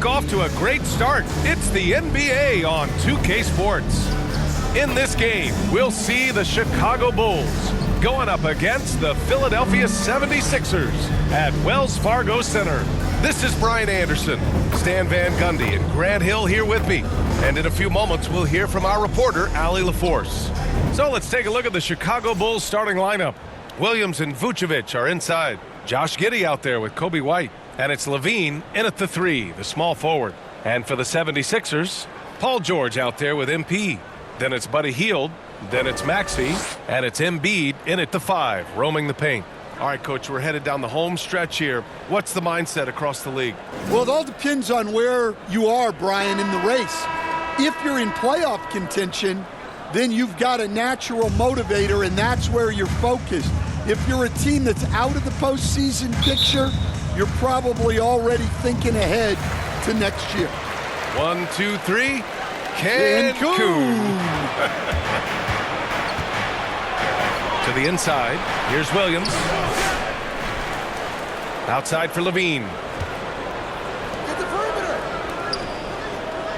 week off to a great start. It's the NBA on 2K Sports. In this game, we'll see the Chicago Bulls going up against the Philadelphia 76ers at Wells Fargo Center. This is Brian Anderson, Stan Van Gundy, and Grant Hill here with me. And in a few moments, we'll hear from our reporter, Allie LaForce. So let's take a look at the Chicago Bulls starting lineup. Williams and Vucevic are inside. Josh Giddey out there with Kobe White. And it's Levine in at the 3, the small forward. And for the 76ers, Paul George out there with MP. Then it's Buddy Hield. Then it's Maxey. And it's Embiid in at the 5, roaming the paint. All right, Coach, we're headed down the home stretch here. What's the mindset across the league? Well, it all depends on where you are, Brian, in the race. If you're in playoff contention, then you've got a natural motivator, and that's where you're focused. If you're a team that's out of the postseason picture, you're probably already thinking ahead to next year. 1, 2, 3. Cancun. To the inside. Here's Williams. Outside for Levine.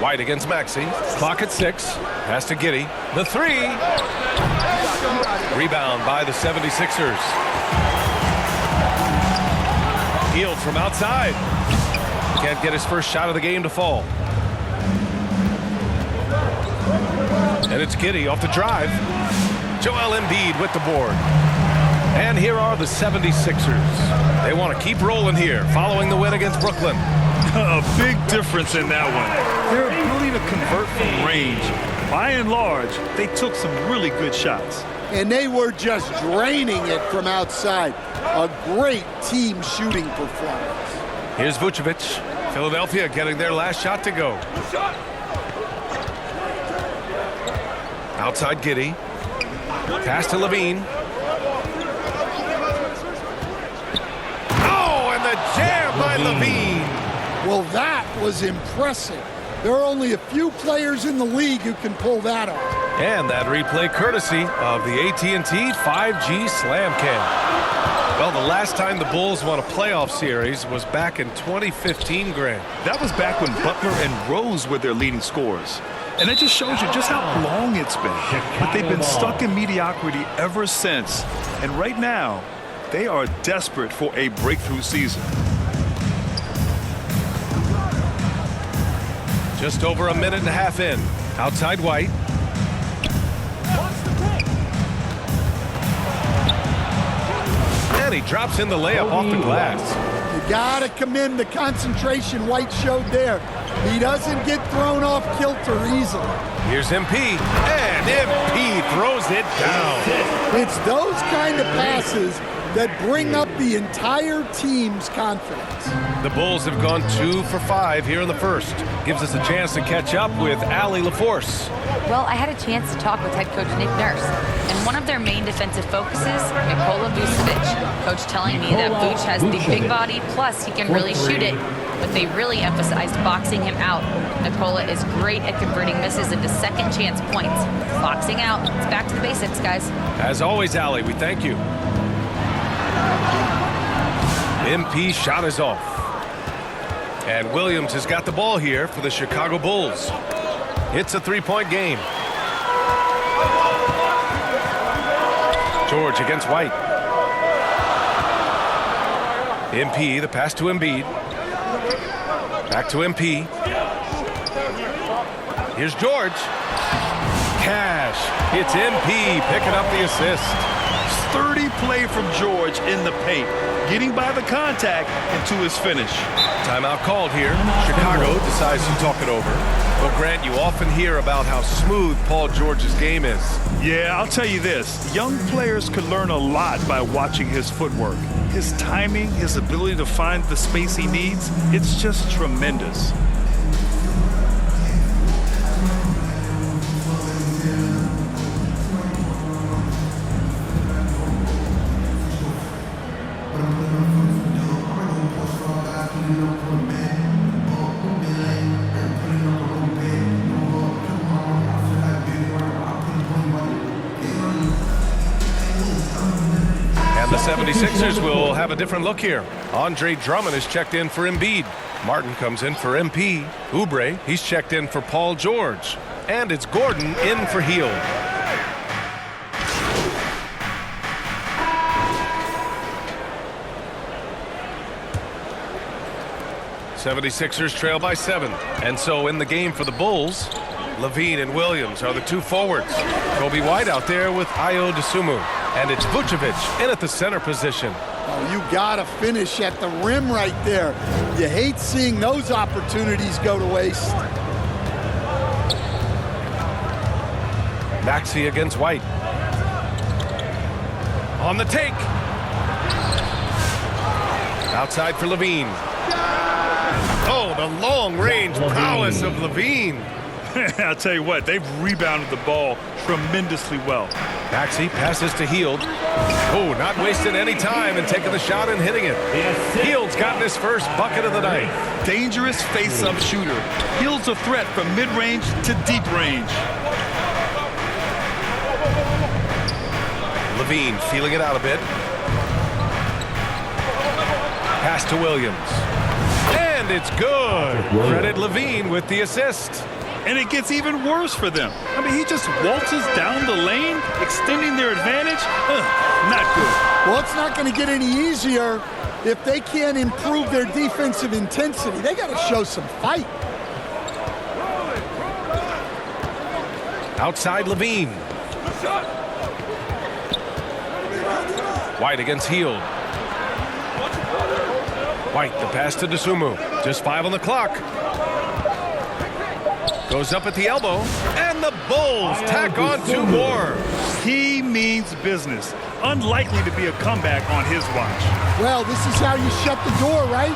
White against Maxey. Clock at 6. Pass to Giddey. The 3. Rebound by the 76ers. Hield from outside. Can't get his first shot of the game to fall. And it's Giddey off the drive. Joel Embiid with the board. And here are the 76ers. They want to keep rolling here following the win against Brooklyn. A big difference in that one. Their ability to convert from range. By and large, they took some really good shots. And they were just draining it from outside. A great team shooting performance. Here's Vucevic. Philadelphia getting their last shot to go. Outside Giddey. Pass to Levine. Oh, and the jam by Levine. Well, that was impressive. There are only a few players in the league who can pull that off. And that replay courtesy of the AT&T 5G Slam Cam. Well, the last time the Bulls won a playoff series was back in 2015, Grant. That was back when Butler and Rose were their leading scorers. And it just shows you just how long it's been. But they've been stuck in mediocrity ever since. And right now, they are desperate for a breakthrough season. Just over a minute and a half in. Outside White. And he drops in the layup off the glass. You got to commend the concentration White showed there. He doesn't get thrown off kilter easily. Here's MP, and MP throws it down. It's those kind of passes that bring up the entire team's confidence. The Bulls have gone 2 for 5 here in the first. Gives us a chance to catch up with Allie LaForce. Well, I had a chance to talk with head coach Nick Nurse, and one of their main defensive focuses, Nikola Vucevic. Coach telling me that Vuce has the big body, plus he can really shoot it, but they really emphasized boxing him out. Nikola is great at converting misses into second chance points. Boxing out, it's back to the basics, guys. As always, Allie, we thank you. MP shot is off. And Williams has got the ball here for the Chicago Bulls. It's a 3-point game. George against White. MP, the pass to Embiid. Back to MP. Here's George. Cash. It's MP picking up the assist. Sturdy play from George in the paint, getting by the contact and to his finish. Timeout called here. Chicago decides to talk it over. Well, Grant, you often hear about how smooth Paul George's game is. Yeah, I'll tell you this. Young players could learn a lot by watching his footwork. His timing, his ability to find the space he needs, it's just tremendous. And the 76ers will have a different look here. Andre Drummond is checked in for Embiid. Martin comes in for MP. Oubre, he's checked in for Paul George. And it's Gordon in for Hield. '76ers trail by 7. And so in the game for the Bulls, Levine and Williams are the two forwards. Kobe White out there with Ayo Dosunmu. And it's Vucevic in at the center position. Oh, you got to finish at the rim right there. You hate seeing those opportunities go to waste. Maxey against White. On the take. Outside for Levine. Oh, the long-range prowess of Levine. I'll tell you what, they've rebounded the ball tremendously well. Maxey passes to Hield. Oh, not wasting any time and taking the shot and hitting it. Hield's gotten his first bucket of the night. Dangerous face-up shooter. Hield's a threat from mid-range to deep range. Levine feeling it out a bit. Pass to Williams. And it's good. Credit Levine with the assist. And it gets even worse for them. I mean, he just waltzes down the lane, extending their advantage. Not good. Well, it's not going to get any easier if they can't improve their defensive intensity. They got to show some fight. Outside Levine. White against Hield. White, the pass to Dosunmu. Just 5 on the clock. Goes up at the elbow, and the Bulls tack on 2 more. He means business. Unlikely to be a comeback on his watch. Well, this is how you shut the door, right?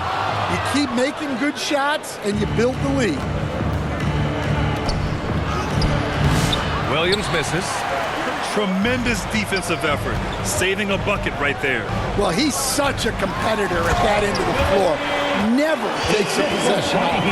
You keep making good shots, and you build the lead. Williams misses. Tremendous defensive effort, saving a bucket right there. Well, he's such a competitor at that end of the floor. Never takes a possession off.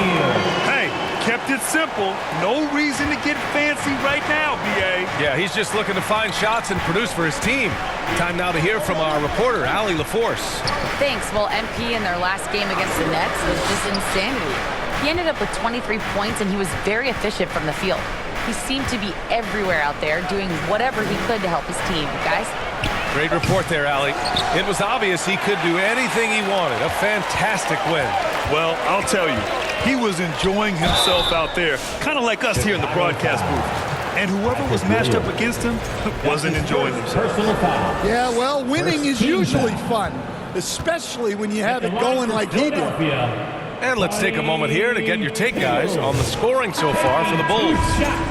Hey, kept it simple. No reason to get fancy right now, B.A. Yeah, he's just looking to find shots and produce for his team. Time now to hear from our reporter, Allie LaForce. Thanks. Well, MP in their last game against the Nets was just insanity. He ended up with 23 points, and he was very efficient from the field. He seemed to be everywhere out there, doing whatever he could to help his team. Guys? Great report there, Allie. It was obvious he could do anything he wanted. A fantastic win. Well, I'll tell you, he was enjoying himself out there, kind of like us here in the broadcast booth. And whoever was matched up against him wasn't enjoying themselves. Yeah, well, winning is usually fun, especially when you have it going like he did. And let's take a moment here to get your take, guys, on the scoring so far for the Bulls.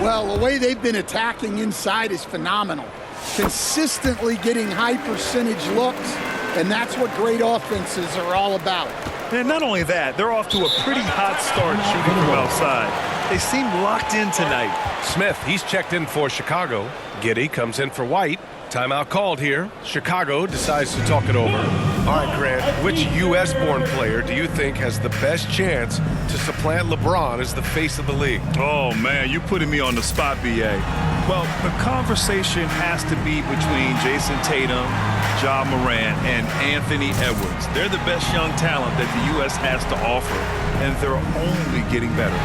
Well, the way they've been attacking inside is phenomenal. Consistently getting high percentage looks, and that's what great offenses are all about. And not only that, they're off to a pretty hot start shooting from outside. They seem locked in tonight. Smith, he's checked in for Chicago. Giddey comes in for White. Timeout called here. Chicago decides to talk it over. All right, Grant, which U.S.-born player do you think has the best chance to supplant LeBron as the face of the league? Oh, man, you're putting me on the spot, B.A. Well, the conversation has to be between Jason Tatum, Ja Morant, and Anthony Edwards. They're the best young talent that the U.S. has to offer, and they're only getting better.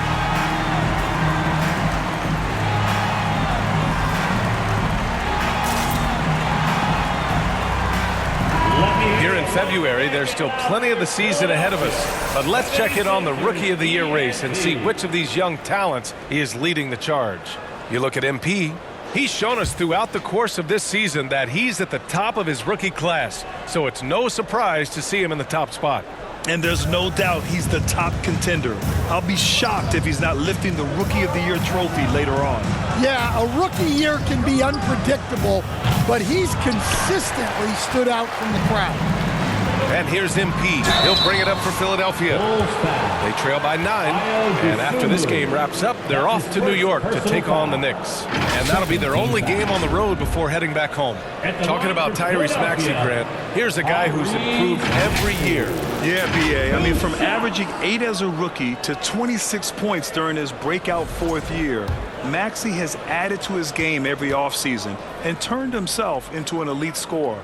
Here in February, there's still plenty of the season ahead of us. But let's check in on the Rookie of the Year race and see which of these young talents is leading the charge. You look at MP. He's shown us throughout the course of this season that he's at the top of his rookie class. So it's no surprise to see him in the top spot. And there's no doubt he's the top contender. I'll be shocked if he's not lifting the Rookie of the Year trophy later on. Yeah, a rookie year can be unpredictable, but he's consistently stood out from the crowd. And here's MP. He'll bring it up for Philadelphia. They trail by 9, and after this game wraps up, they're off to New York to take on the Knicks. And that'll be their only game on the road before heading back home. Talking about Tyrese Maxey, Grant, here's a guy who's improved every year. Yeah, B.A. I mean, from averaging 8 as a rookie to 26 points during his breakout 4th year, Maxey has added to his game every offseason and turned himself into an elite scorer.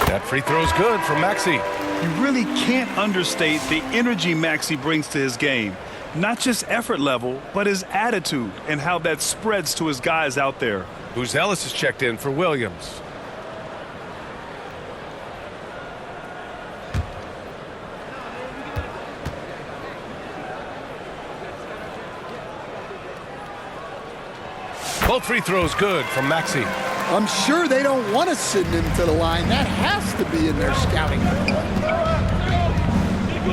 That free throw's good from Maxey. You really can't understate the energy Maxey brings to his game. Not just effort level, but his attitude and how that spreads to his guys out there. Buzelis is checked in for Williams. Both free throws good from Maxey. I'm sure they don't want to send him to the line. That has to be in their scouting report.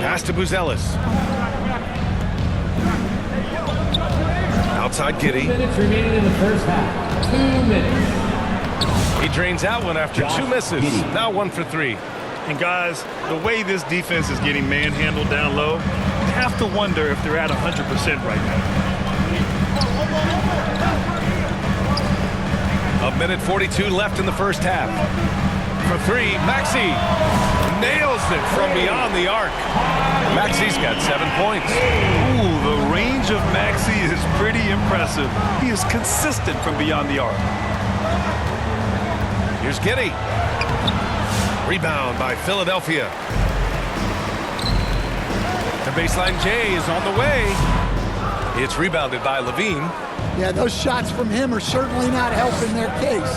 Pass to Buzelis. Outside Giddey. 2 minutes remaining in the first half. 2 minutes. He drains out one after 2 misses. Now 1 for 3. And guys, the way this defense is getting manhandled down low, you have to wonder if they're at 100% right now. A minute 42 left in the first half. For 3, Maxey nails it from beyond the arc. Maxey's got 7 points. Ooh, the range of Maxey is pretty impressive. He is consistent from beyond the arc. Here's Giddey. Rebound by Philadelphia. The baseline J is on the way. It's rebounded by Levine. Yeah, those shots from him are certainly not helping their case.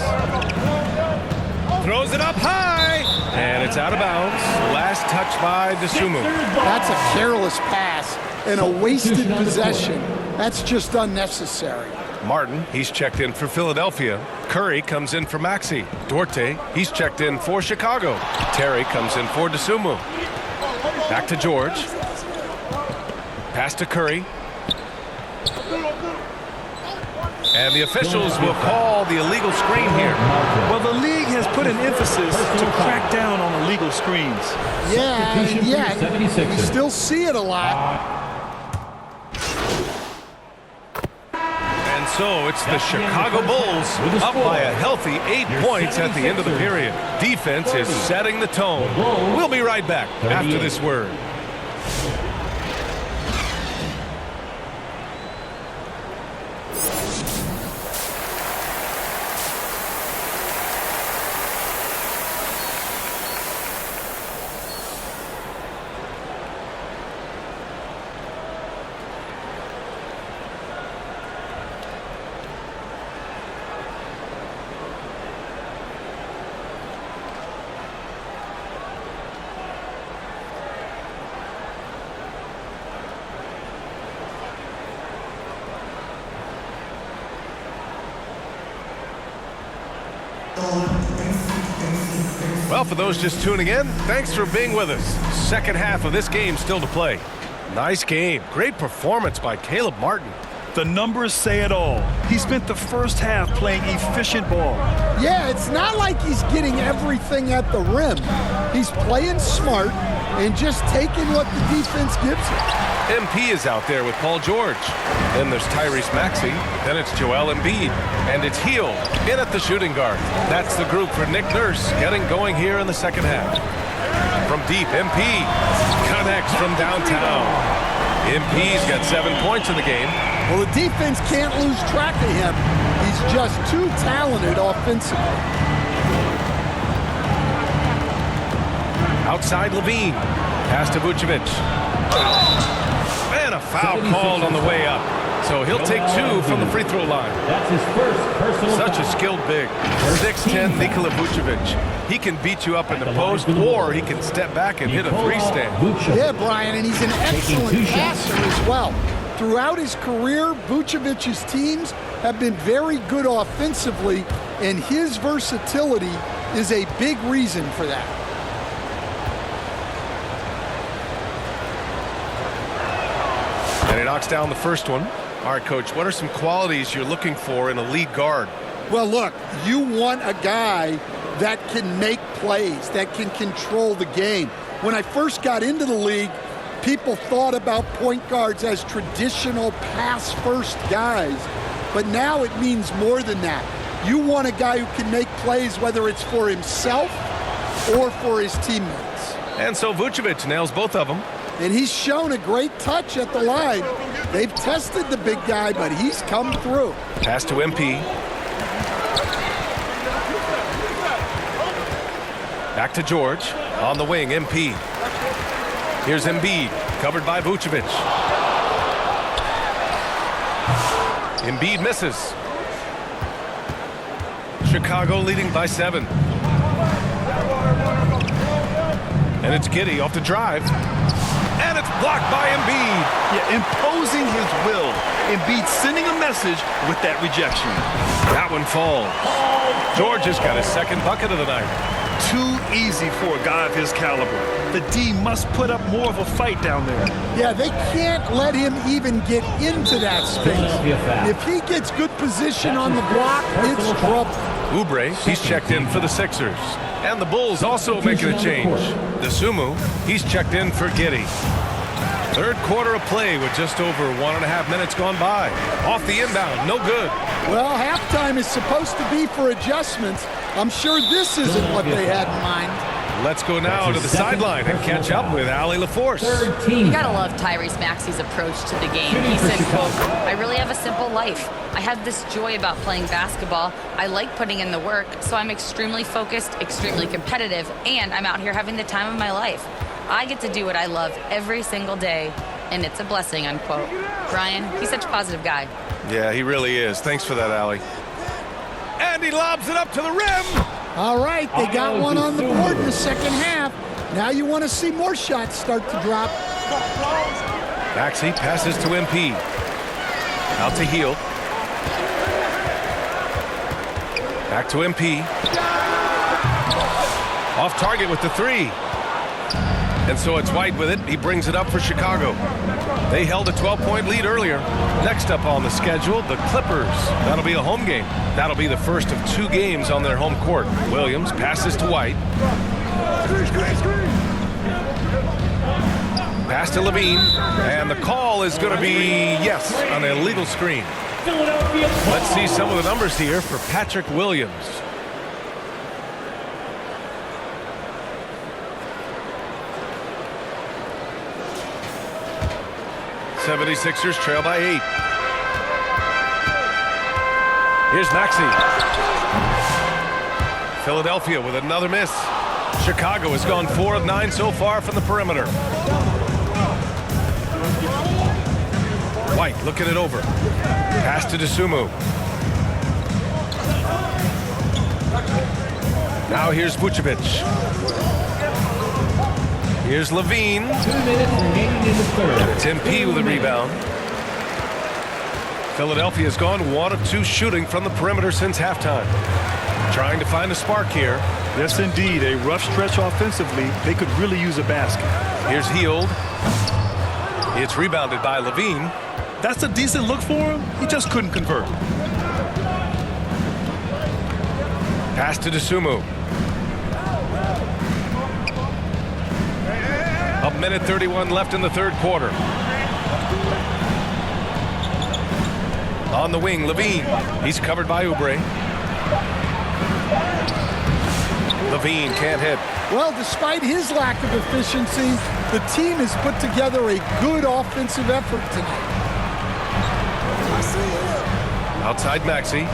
Throws it up high. And it's out of bounds. Last touch by Dosunmu. That's a careless pass and a wasted possession. That's just unnecessary. Martin, he's checked in for Philadelphia. Curry comes in for Maxey. Duarte, he's checked in for Chicago. Terry comes in for Dosunmu. Back to George. Pass to Curry. And the officials will call the illegal screen here. Well, the league has put an emphasis to crack down on illegal screens. Yeah, you still see it a lot. And so it's the Chicago Bulls up by a healthy 8 points at the end of the period. Defense is setting the tone. We'll be right back after this word. Well, for those just tuning in, thanks for being with us. Second half of this game still to play. Nice game. Great performance by Caleb Martin. The numbers say it all. He spent the first half playing efficient ball. Yeah, it's not like he's getting everything at the rim. He's playing smart and just taking what the defense gives him. MP is out there with Paul George. Then there's Tyrese Maxey. Then it's Joel Embiid. And it's Hield in at the shooting guard. That's the group for Nick Nurse getting going here in the second half. From deep, MP connects from downtown. MP's got 7 points in the game. Well, the defense can't lose track of him. He's just too talented offensively. Outside Levine. Pass to Vucevic. And a foul called on the way up. So he'll take 2 from the free throw line. That's his first personal Such a foul. skilled big. 6'10" Nikola Vucevic. He can beat you up in the post, or he can step back and hit a three-stand. Yeah, Brian, and he's an excellent passer as well. Throughout his career, Vucevic's teams have been very good offensively, and his versatility is a big reason for that. And he knocks down the first one. All right, Coach, what are some qualities you're looking for in a lead guard? Well, look, you want a guy that can make plays, that can control the game. When I first got into the league, people thought about point guards as traditional pass-first guys, but now it means more than that. You want a guy who can make plays, whether it's for himself or for his teammates. And so Vucevic nails both of them. And he's shown a great touch at the line. They've tested the big guy, but he's come through. Pass to MP. Back to George. On the wing, MP. Here's Embiid, covered by Vucevic. Embiid misses. Chicago leading by 7. And it's Giddey off the drive. And it's blocked by Embiid. Yeah, imposing his will. Embiid sending a message with that rejection. That one falls. George has got his second bucket of the night. Too easy for a guy of his caliber. The D must put up more of a fight down there. Yeah, they can't let him even get into that space. If he gets good position on the block, it's trouble. Oubre, he's checked in for the Sixers. And the Bulls also making a change. Dosunmu, he's checked in for Giddey. Third quarter of play with just over 1.5 minutes gone by. Off the inbound, no good. Well, halftime is supposed to be for adjustments. I'm sure this isn't what they had in mind. Let's go now to the sideline and catch up with Allie LaForce. You gotta love Tyrese Maxey's approach to the game. He said, quote, "I really have a simple life. I have this joy about playing basketball. I like putting in the work, so I'm extremely focused, extremely competitive, and I'm out here having the time of my life. I get to do what I love every single day, and it's a blessing," unquote. Brian, he's such a positive guy. Yeah, he really is. Thanks for that, Allie. And he lobs it up to the rim. All right, they got one on the board in the second half. Now you want to see more shots start to drop. Maxey passes to MP. Out to Hield. Back to MP. Off target with the 3. And so it's White with it. He brings it up for Chicago. They held a 12-point lead earlier. Next up on the schedule, the Clippers. That'll be a home game. That'll be the first of 2 games on their home court. Williams passes to White. Pass to Levine. And the call is going to be, yes, an illegal screen. Let's see some of the numbers here for Patrick Williams. 76ers trail by 8. Here's Maxey. Philadelphia with another miss. Chicago has gone 4 of 9 so far from the perimeter. White looking it over. Pass to Dosunmu. Now here's Vucevic. Here's Levine. 2 minutes remaining in the third. It's MP with a rebound. Philadelphia's gone 1 of 2 shooting from the perimeter since halftime. Trying to find a spark here. Yes, indeed. A rough stretch offensively. They could really use a basket. Here's Hield. It's rebounded by Levine. That's a decent look for him. He just couldn't convert. Pass to Dosunmu. A minute 31 left in the third quarter. On the wing, Levine. He's covered by Oubre. Levine can't hit. Well, despite his lack of efficiency, the team has put together a good offensive effort tonight. Outside Maxey.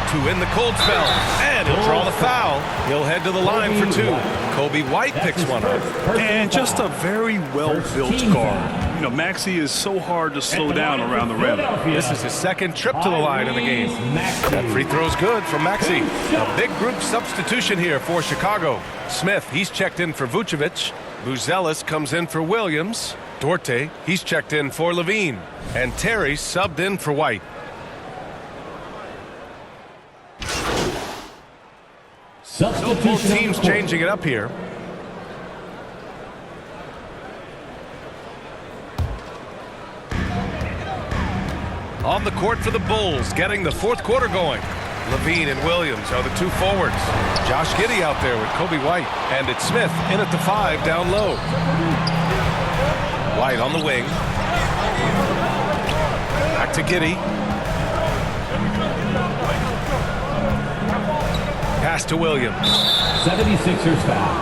To win the cold spell. And he'll draw the foul. He'll head to the line for 2. Kobe White picks one up. And just a very well-built guard. You know, Maxey is so hard to slow down around the rim. This is his second trip to the line in the game. That free throw's good from Maxey. A big group substitution here for Chicago. Smith, he's checked in for Vucevic. Buzelis comes in for Williams. Duarte, he's checked in for Levine. And Terry subbed in for White. Both teams changing it up here. On the court for the Bulls, getting the fourth quarter going. Levine and Williams are the 2 forwards. Josh Giddey out there with Kobe White. And it's Smith in at the 5 down low. White on the wing. Back to Giddey. Pass to Williams. 76ers foul.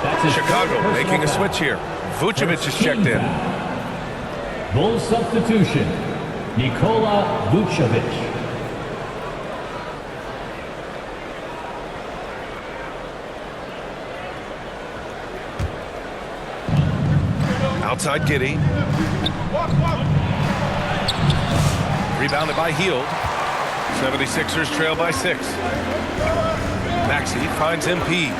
That's his Chicago making a switch here. Vucevic is checked in. Bulls substitution. Nikola Vucevic. Outside Giddey. Rebounded by Hield. 76ers trail by 6. Maxey finds MP.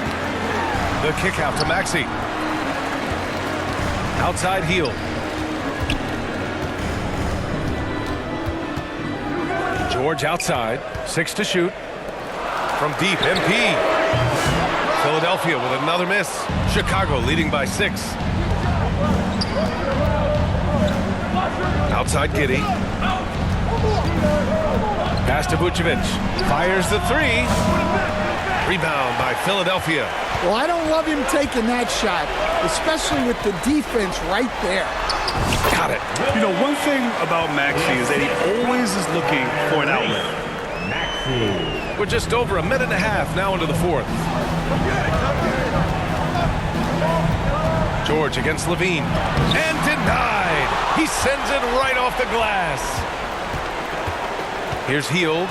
The kick out to Maxey. Outside Hield. George outside. 6 to shoot. From deep, MP. Philadelphia with another miss. Chicago leading by 6. Outside Giddey. Pass to Vucevic. Fires the 3. Rebound by Philadelphia. Well, I don't love him taking that shot, especially with the defense right there. Got it. You know, one thing about Maxey is that he always is looking for an outlet. We're just over a minute and a half now into the 4th. George against Levine. And denied. He sends it right off the glass. Here's Hield.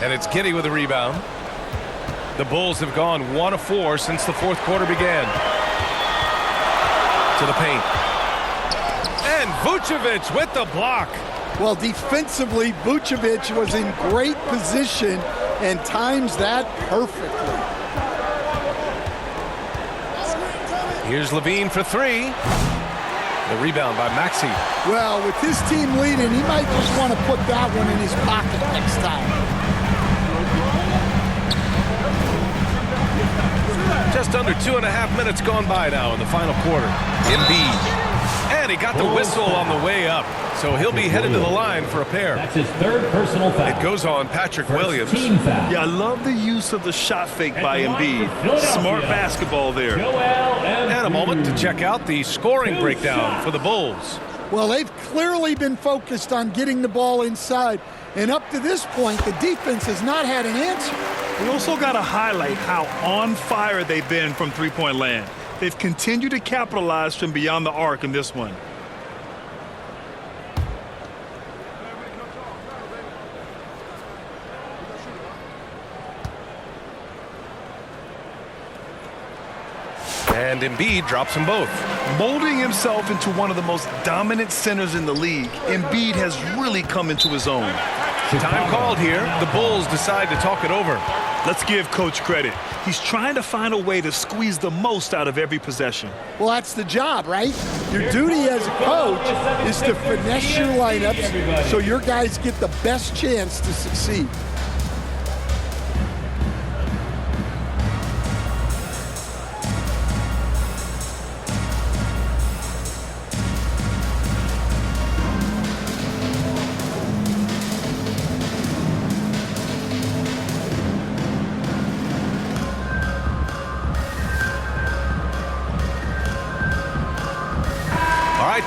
And it's Giddey with a rebound. The Bulls have gone 1 of 4 since the 4th quarter began. To the paint. And Vucevic with the block. Well, defensively, Vucevic was in great position and times that perfectly. Here's Levine for 3. The rebound by Maxey. Well, with his team leading, he might just want to put that one in his pocket next time. Just under 2.5 minutes gone by now in the final quarter. Embiid. And he got the whistle on the way up. So he'll be headed to the line for a pair. That's his 3rd personal foul. It goes on Patrick Williams. Team foul. Yeah, I love the use of the shot fake by Embiid. Smart basketball there. And a moment to check out the scoring breakdown for the Bulls. Well, they've clearly been focused on getting the ball inside. And up to this point, the defense has not had an answer. We also got to highlight how on fire they've been from three-point land. They've continued to capitalize from beyond the arc in this one. And Embiid drops them both. Molding himself into one of the most dominant centers in the league, Embiid has really come into his own. Time called here. The Bulls decide to talk it over. Let's give Coach credit. He's trying to find a way to squeeze the most out of every possession. Well, that's the job, right? Your duty as a coach is to finesse your lineups so your guys get the best chance to succeed.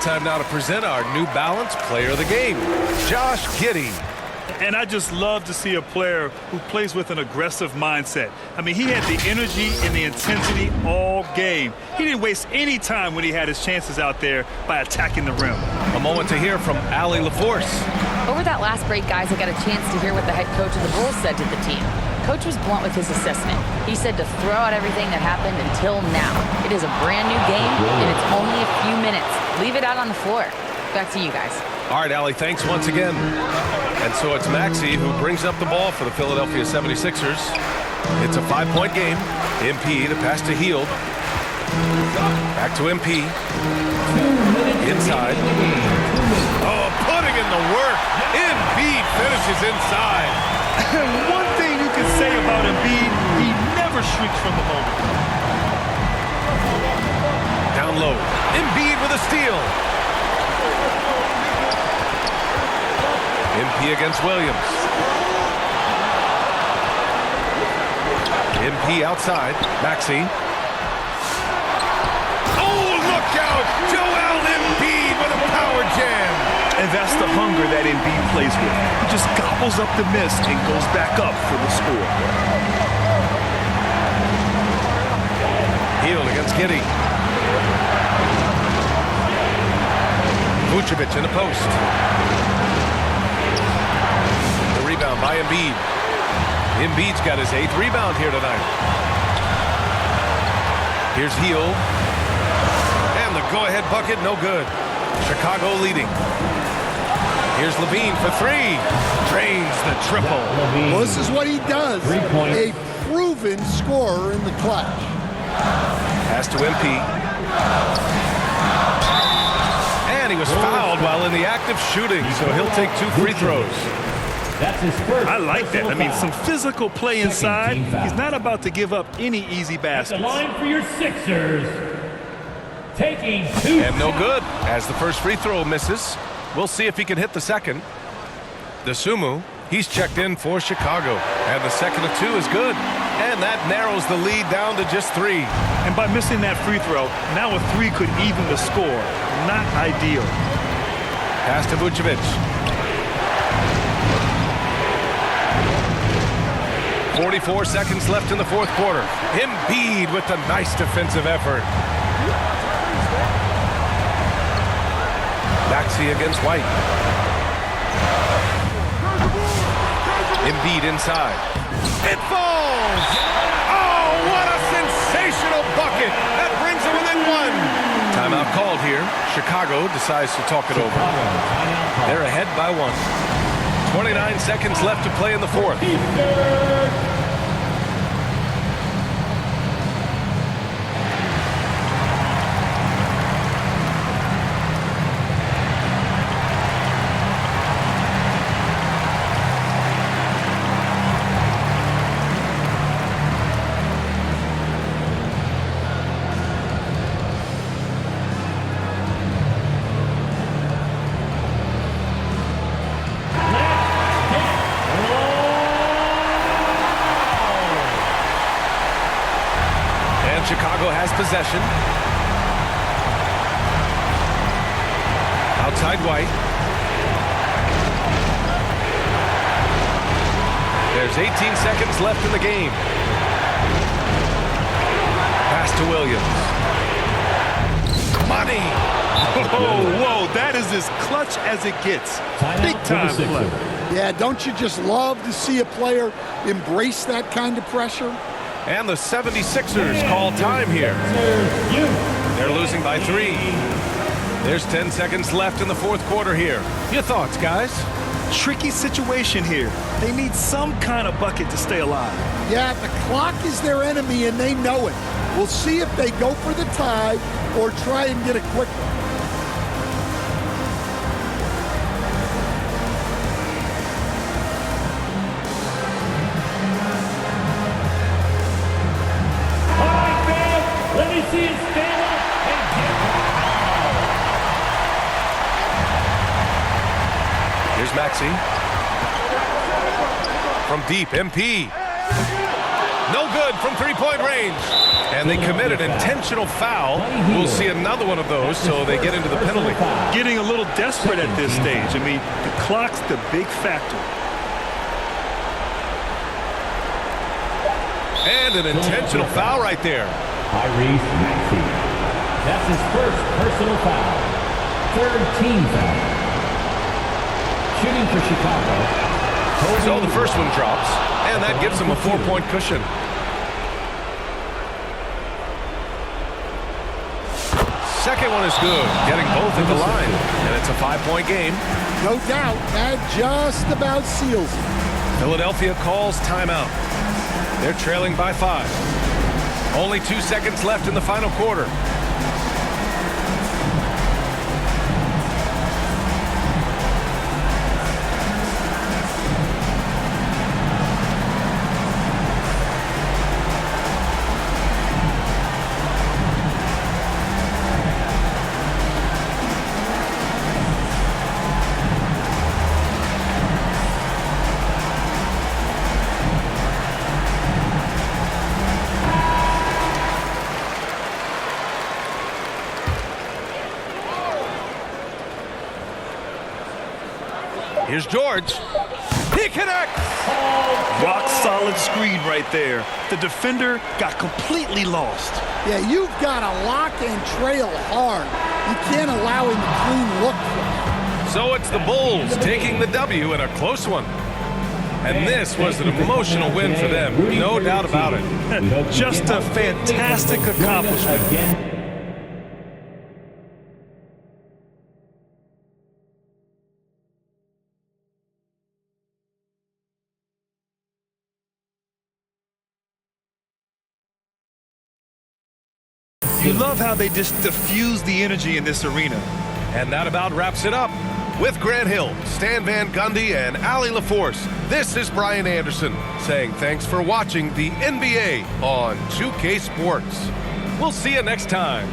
Time now to present our New Balance Player of the Game, Josh Giddey. And I just love to see a player who plays with an aggressive mindset. I mean, he had the energy and the intensity all game. He didn't waste any time when he had his chances out there by attacking the rim. A moment to hear from Allie LaForce. Over that last break, guys, I got a chance to hear what the head coach of the Bulls said to the team. Coach was blunt with his assessment. He said to throw out everything that happened until now. It is a brand new game, and it's only a few minutes. Leave it out on the floor. Back to you guys. All right, Allie, thanks once again. And so it's Maxey who brings up the ball for the Philadelphia 76ers. It's a 5-point game. MP, the pass to Hield. Back to MP. Inside. Oh, putting in the work. Embiid finishes inside. One thing you can say about Embiid, he never shrinks from the moment. Down low. Embiid with a steal. MP against Williams. MP outside. Maxey. Oh, look out! Joel Embiid with a power jam. And that's the hunger that Embiid plays with. He just gobbles up the miss and goes back up for the score. Hield against Giddey. Vucevic in the post. The rebound by Embiid. Embiid's got his 8th rebound here tonight. Here's Hield. And And the go-ahead bucket, no good. Chicago leading. Here's Levine for three. Drains the triple. Well, this is what he does. 3 points. A proven scorer in the clutch. Pass to MP. And he was fouled while in the act of shooting, so he'll take 2 free throws. That's his first. I like that. I mean, personal some foul. physical play Second inside. team foul. He's not about to give up any easy At the baskets. line for your Sixers. Taking 2 And no shots. good, as the first free throw misses. We'll see if he can hit the second. DeSumo, he's checked in for Chicago. And the second of 2 is good. And that narrows the lead down to just 3. And by missing that free throw, now a 3 could even the score. Not ideal. Pass to Vucevic. 44 seconds left in the fourth quarter. Embiid with the nice defensive effort. Maxey against White. Embiid inside. It falls! Oh, what a sensational bucket! That brings it within 1. Timeout called here. Chicago decides to talk it over. They're ahead by 1. 29 seconds left to play in the fourth. Chicago has possession. Outside White. There's 18 seconds left in the game. Pass to Williams. Money. Whoa, that is as clutch as it gets. Big time play. Yeah, don't you just love to see a player embrace that kind of pressure? And the 76ers call time here. They're losing by 3. There's 10 seconds left in the fourth quarter here. Your thoughts, guys? Tricky situation here. They need some kind of bucket to stay alive. Yeah, the clock is their enemy and they know it. We'll see if they go for the tie or try and get a quick one. Let me see him stand up and get Here's Maxey. From deep, MP. No good from three-point range. And they committed intentional foul. We'll see another one of those, so they get into the penalty. Getting a little desperate at this stage. I mean, the clock's the big factor. And an intentional foul right there. Tyrese Maxey. That's his first personal foul. Third team foul. Shooting for Chicago. So the first one drops, and that gives them a 4-point cushion. Second one is good, getting both at the line, and it's a 5-point game. No doubt, that just about seals it. Philadelphia calls timeout. They're trailing by 5. Only 2 seconds left in the final quarter. Here's George. He connects! Rock solid screen right there. The defender got completely lost. Yeah, you've got to lock and trail hard. You can't allow him to clean look for it. So it's the Bulls taking the W in a close one. And this was an emotional win for them, no doubt about it. Just a fantastic accomplishment. Again. You love how they just diffuse the energy in this arena. And that about wraps it up. With Grant Hill, Stan Van Gundy, and Ali LaForce, this is Brian Anderson saying thanks for watching the NBA on 2K Sports. We'll see you next time.